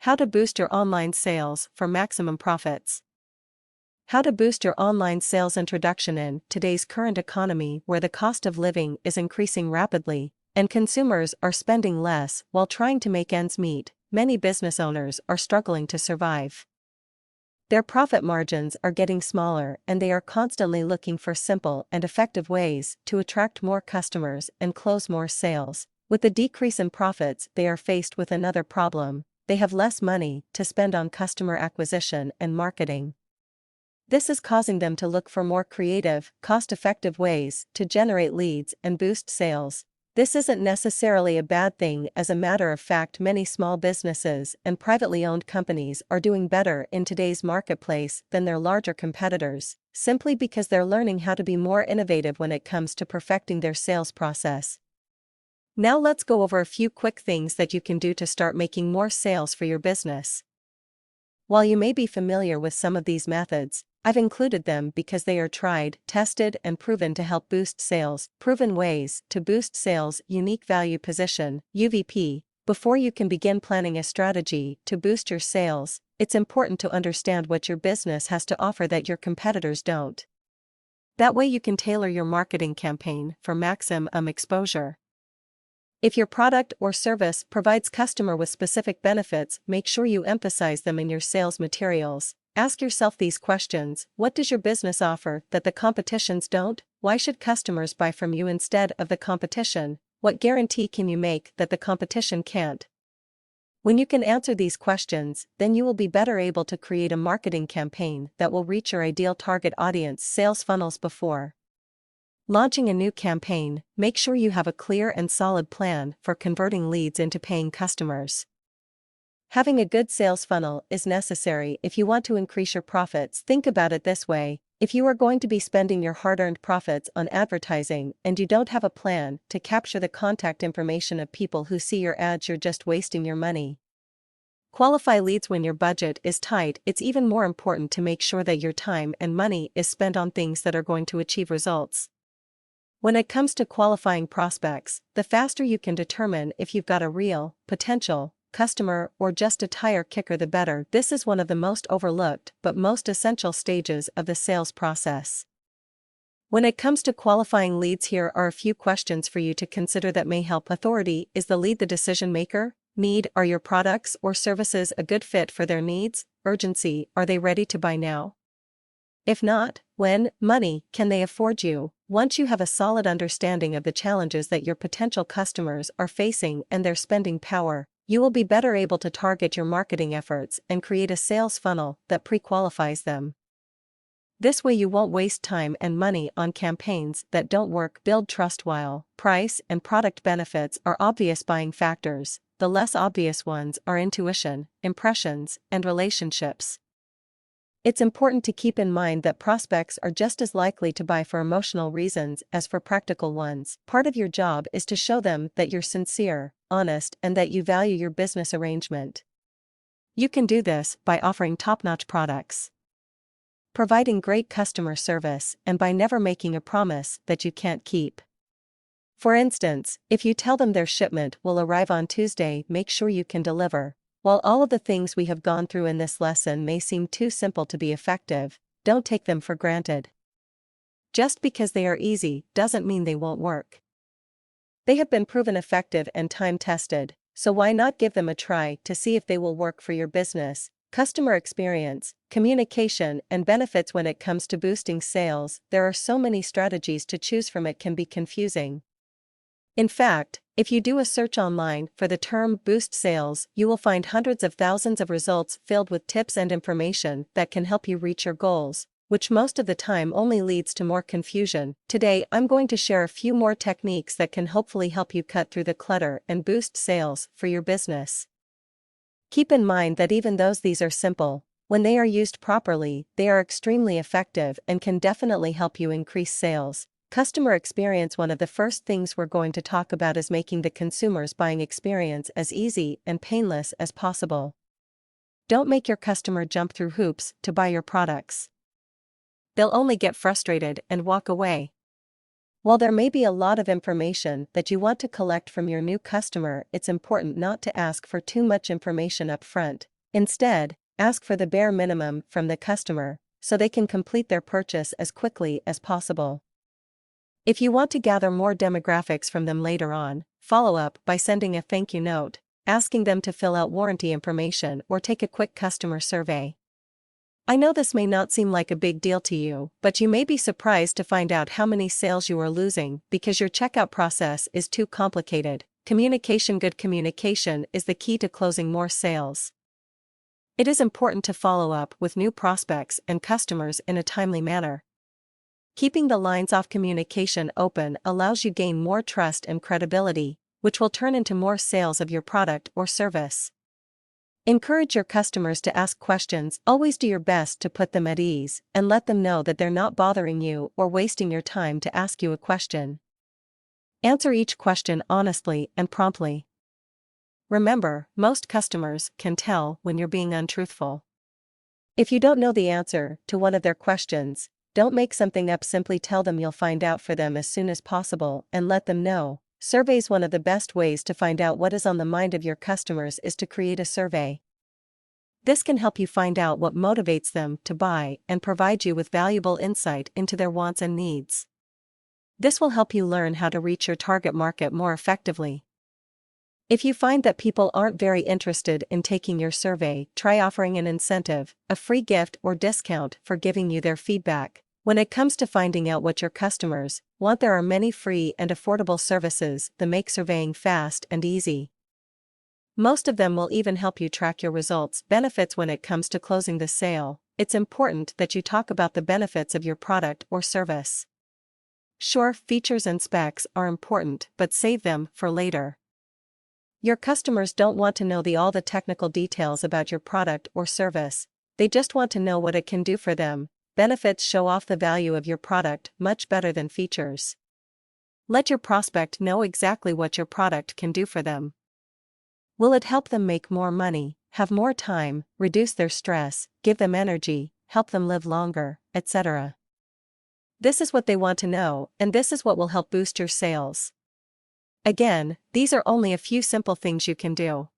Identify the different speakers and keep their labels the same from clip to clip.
Speaker 1: How to boost your online sales for maximum profits. How to boost your online sales. Introduction. In today's current economy, where the cost of living is increasing rapidly and consumers are spending less while trying to make ends meet, many business owners are struggling to survive. Their profit margins are getting smaller, and they are constantly looking for simple and effective ways to attract more customers and close more sales. With the decrease in profits, they are faced with another problem: they have less money to spend on customer acquisition and marketing. This is causing them to look for more creative, cost-effective ways to generate leads and boost sales. This isn't necessarily a bad thing. As a matter of fact, many small businesses and privately owned companies are doing better in today's marketplace than their larger competitors, simply because they're learning how to be more innovative when it comes to perfecting their sales process. Now let's go over a few quick things that you can do to start making more sales for your business. While you may be familiar with some of these methods, I've included them because they are tried, tested, and proven to help boost sales. Proven ways to boost sales. Unique value position, UVP. Before you can begin planning a strategy to boost your sales, it's important to understand what your business has to offer that your competitors don't. That way you can tailor your marketing campaign for maximum exposure. If your product or service provides customer with specific benefits, make sure you emphasize them in your sales materials. Ask yourself these questions: what does your business offer that the competitions don't? Why should customers buy from you instead of the competition? What guarantee can you make that the competition can't? When you can answer these questions, then you will be better able to create a marketing campaign that will reach your ideal target audience. Sales funnels. Before launching a new campaign, make sure you have a clear and solid plan for converting leads into paying customers. Having a good sales funnel is necessary if you want to increase your profits. Think about it this way: if you are going to be spending your hard-earned profits on advertising and you don't have a plan to capture the contact information of people who see your ads, you're just wasting your money. Qualify leads. When your budget is tight, it's even more important to make sure that your time and money is spent on things that are going to achieve results. When it comes to qualifying prospects, the faster you can determine if you've got a real, potential customer or just a tire kicker, the better. This is one of the most overlooked but most essential stages of the sales process. When it comes to qualifying leads, here are a few questions for you to consider that may help. Authority: is the lead the decision maker? Need: are your products or services a good fit for their needs? Urgency: are they ready to buy now? If not, when? Money: can they afford you? Once you have a solid understanding of the challenges that your potential customers are facing and their spending power, you will be better able to target your marketing efforts and create a sales funnel that pre-qualifies them. This way you won't waste time and money on campaigns that don't work. Build trust. While price and product benefits are obvious buying factors, the less obvious ones are intuition, impressions, and relationships. It's important to keep in mind that prospects are just as likely to buy for emotional reasons as for practical ones. Part of your job is to show them that you're sincere, honest, and that you value your business arrangement. You can do this by offering top-notch products, providing great customer service, and by never making a promise that you can't keep. For instance, if you tell them their shipment will arrive on Tuesday, make sure you can deliver. While all of the things we have gone through in this lesson may seem too simple to be effective, don't take them for granted. Just because they are easy doesn't mean they won't work. They have been proven effective and time-tested, so why not give them a try to see if they will work for your business? Customer experience, communication, and benefits. When it comes to boosting sales, there are so many strategies to choose from, it can be confusing. In fact, if you do a search online for the term boost sales, you will find hundreds of thousands of results filled with tips and information that can help you reach your goals, which most of the time only leads to more confusion. Today, I'm going to share a few more techniques that can hopefully help you cut through the clutter and boost sales for your business. Keep in mind that even though these are simple, when they are used properly, they are extremely effective and can definitely help you increase sales. Customer experience. One of the first things we're going to talk about is making the consumer's buying experience as easy and painless as possible. Don't make your customer jump through hoops to buy your products. They'll only get frustrated and walk away. While there may be a lot of information that you want to collect from your new customer, it's important not to ask for too much information up front. Instead, ask for the bare minimum from the customer, so they can complete their purchase as quickly as possible. If you want to gather more demographics from them later on, follow up by sending a thank you note, asking them to fill out warranty information or take a quick customer survey. I know this may not seem like a big deal to you, but you may be surprised to find out how many sales you are losing because your checkout process is too complicated. Good communication is the key to closing more sales. It is important to follow up with new prospects and customers in a timely manner. Keeping the lines of communication open allows you gain more trust and credibility, which will turn into more sales of your product or service. Encourage your customers to ask questions. Always do your best to put them at ease and let them know that they're not bothering you or wasting your time to ask you a question. Answer each question honestly and promptly. Remember, most customers can tell when you're being untruthful. If you don't know the answer to one of their questions, don't make something up. Simply tell them you'll find out for them as soon as possible and let them know. Surveys. One of the best ways to find out what is on the mind of your customers is to create a survey. This can help you find out what motivates them to buy and provide you with valuable insight into their wants and needs. This will help you learn how to reach your target market more effectively. If you find that people aren't very interested in taking your survey, try offering an incentive, a free gift or discount for giving you their feedback. When it comes to finding out what your customers want, there are many free and affordable services that make surveying fast and easy. Most of them will even help you track your results. Benefits. When it comes to closing the sale, it's important that you talk about the benefits of your product or service. Sure, features and specs are important, but save them for later. Your customers don't want to know all the technical details about your product or service. They just want to know what it can do for them. Benefits show off the value of your product much better than features. Let your prospect know exactly what your product can do for them. Will it help them make more money, have more time, reduce their stress, give them energy, help them live longer, etc.? This is what they want to know, and this is what will help boost your sales. Again, these are only a few simple things you can do.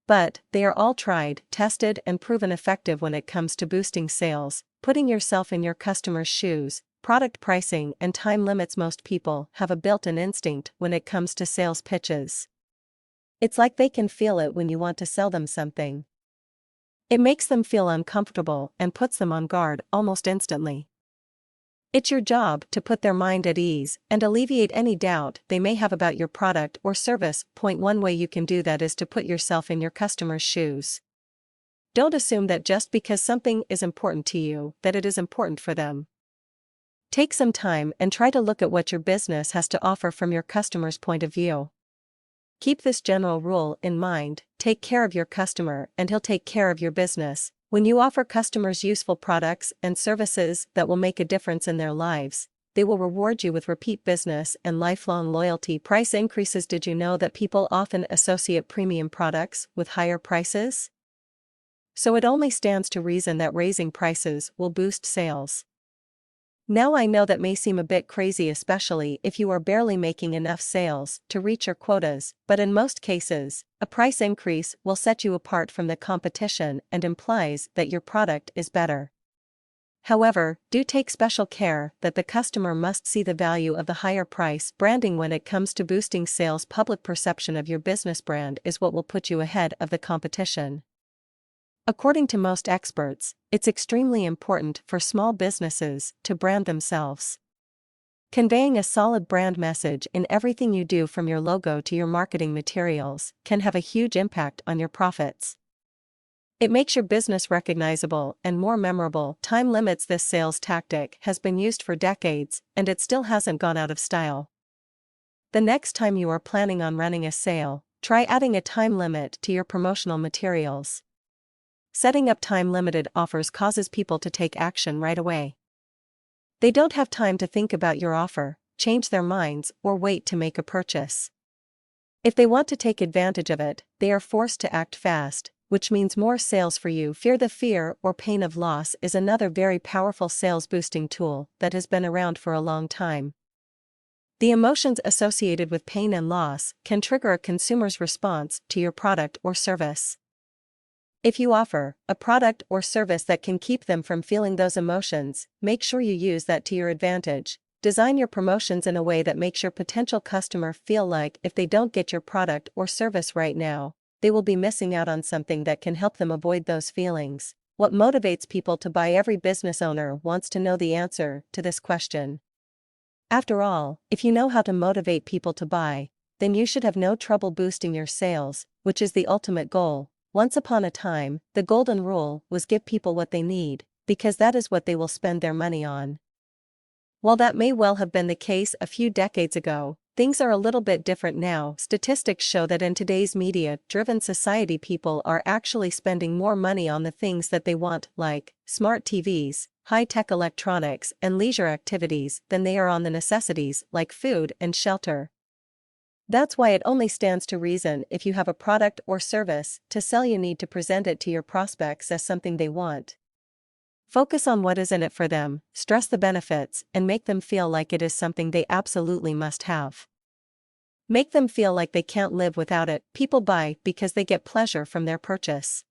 Speaker 1: But they are all tried, tested, and proven effective when it comes to boosting sales. Putting yourself in your customer's shoes, product pricing, and time limits. Most people have a built-in instinct when it comes to sales pitches. It's like they can feel it when you want to sell them something. It makes them feel uncomfortable and puts them on guard almost instantly. It's your job to put their mind at ease and alleviate any doubt they may have about your product or service. One way you can do that is to put yourself in your customer's shoes. Don't assume that just because something is important to you, that it is important for them. Take some time and try to look at what your business has to offer from your customer's point of view. Keep this general rule in mind: take care of your customer and he'll take care of your business. When you offer customers useful products and services that will make a difference in their lives, they will reward you with repeat business and lifelong loyalty. Price increases. Did you know that people often associate premium products with higher prices? So it only stands to reason that raising prices will boost sales. Now I know that may seem a bit crazy, especially if you are barely making enough sales to reach your quotas, but in most cases, a price increase will set you apart from the competition and implies that your product is better. However, do take special care that the customer must see the value of the higher price. Branding. When it comes to boosting sales, public perception of your business brand is what will put you ahead of the competition. According to most experts, it's extremely important for small businesses to brand themselves. Conveying a solid brand message in everything you do, from your logo to your marketing materials, can have a huge impact on your profits. It makes your business recognizable and more memorable. Time limits. This sales tactic has been used for decades, and it still hasn't gone out of style. The next time you are planning on running a sale, try adding a time limit to your promotional materials. Setting up time-limited offers causes people to take action right away. They don't have time to think about your offer, change their minds, or wait to make a purchase. If they want to take advantage of it, they are forced to act fast, which means more sales for you. The fear or pain of loss is another very powerful sales boosting tool that has been around for a long time. The emotions associated with pain and loss can trigger a consumer's response to your product or service. If you offer a product or service that can keep them from feeling those emotions, make sure you use that to your advantage. Design your promotions in a way that makes your potential customer feel like if they don't get your product or service right now, they will be missing out on something that can help them avoid those feelings. What motivates people to buy? Every business owner wants to know the answer to this question. After all, if you know how to motivate people to buy, then you should have no trouble boosting your sales, which is the ultimate goal. Once upon a time, the golden rule was give people what they need, because that is what they will spend their money on. While that may well have been the case a few decades ago, things are a little bit different now. Statistics show that in today's media-driven society, people are actually spending more money on the things that they want, like smart TVs, high-tech electronics, and leisure activities, than they are on the necessities like food and shelter. That's why it only stands to reason if you have a product or service to sell, you need to present it to your prospects as something they want. Focus on what is in it for them, stress the benefits, and make them feel like it is something they absolutely must have. Make them feel like they can't live without it. People buy because they get pleasure from their purchase.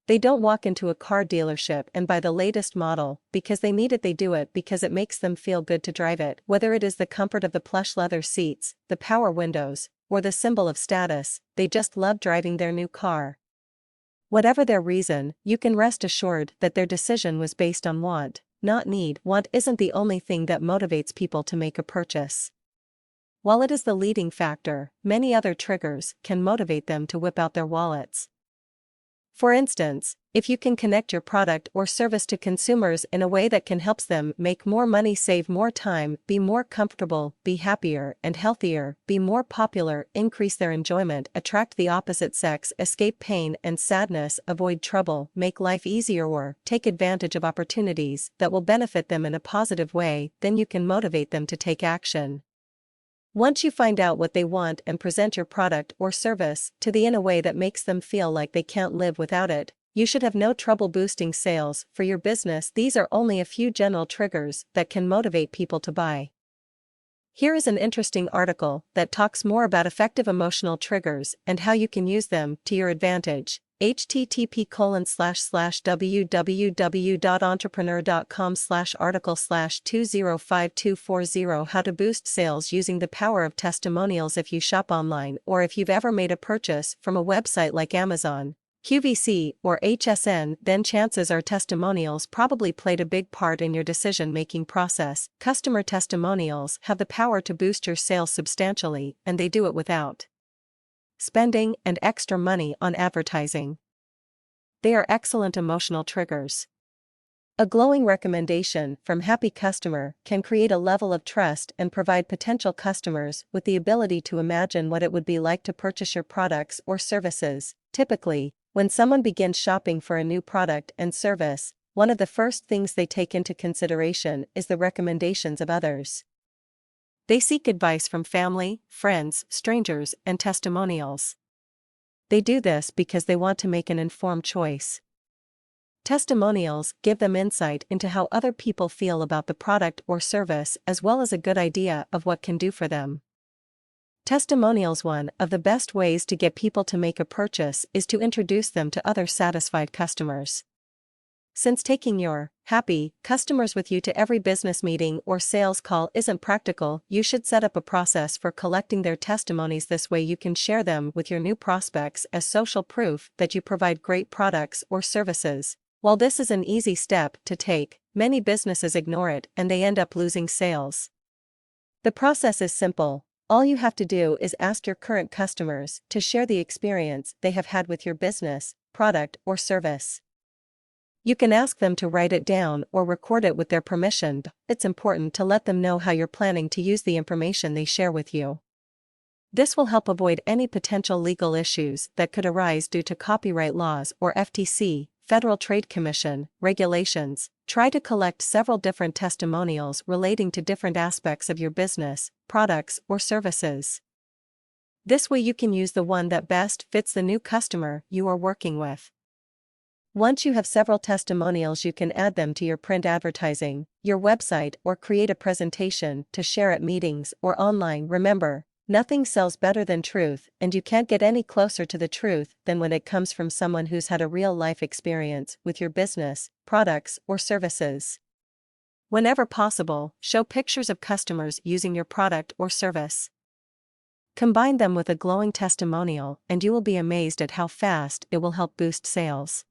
Speaker 1: They don't walk into a car dealership and buy the latest model because they need it. They do it because it makes them feel good to drive it. Whether it is the comfort of the plush leather seats, the power windows, or the symbol of status, they just love driving their new car. Whatever their reason, you can rest assured that their decision was based on want, not need. Want isn't the only thing that motivates people to make a purchase. While it is the leading factor, many other triggers can motivate them to whip out their wallets. For instance, if you can connect your product or service to consumers in a way that can help them make more money, save more time, be more comfortable, be happier and healthier, be more popular, increase their enjoyment, attract the opposite sex, escape pain and sadness, avoid trouble, make life easier, or take advantage of opportunities that will benefit them in a positive way, then you can motivate them to take action. Once you find out what they want and present your product or service to them in a way that makes them feel like they can't live without it, you should have no trouble boosting sales for your business. These are only a few general triggers that can motivate people to buy. Here is an interesting article that talks more about effective emotional triggers and how you can use them to your advantage. http://www.entrepreneur.com/article/205240 How to boost sales using the power of testimonials. If you shop online, or if you've ever made a purchase from a website like Amazon, QVC, or HSN, then chances are testimonials probably played a big part in your decision-making process. Customer testimonials have the power to boost your sales substantially, and they do it without spending and extra money on advertising. They are excellent emotional triggers. A glowing recommendation from a happy customer can create a level of trust and provide potential customers with the ability to imagine what it would be like to purchase your products or services. Typically, when someone begins shopping for a new product and service, one of the first things they take into consideration is the recommendations of others. They seek advice from family, friends, strangers, and testimonials. They do this because they want to make an informed choice. Testimonials give them insight into how other people feel about the product or service, as well as a good idea of what can do for them. Testimonials. One of the best ways to get people to make a purchase is to introduce them to other satisfied customers. Since taking your happy customers with you to every business meeting or sales call isn't practical, you should set up a process for collecting their testimonies. This way you can share them with your new prospects as social proof that you provide great products or services. While this is an easy step to take, many businesses ignore it and they end up losing sales. The process is simple. All you have to do is ask your current customers to share the experience they have had with your business, product, or service. You can ask them to write it down or record it with their permission. It's important to let them know how you're planning to use the information they share with you. This will help avoid any potential legal issues that could arise due to copyright laws or FTC, Federal Trade Commission, regulations. Try to collect several different testimonials relating to different aspects of your business, products, or services. This way you can use the one that best fits the new customer you are working with. Once you have several testimonials, you can add them to your print advertising, your website, or create a presentation to share at meetings or online. Remember, nothing sells better than truth, and you can't get any closer to the truth than when it comes from someone who's had a real-life experience with your business, products, or services. Whenever possible, show pictures of customers using your product or service. Combine them with a glowing testimonial, and you will be amazed at how fast it will help boost sales.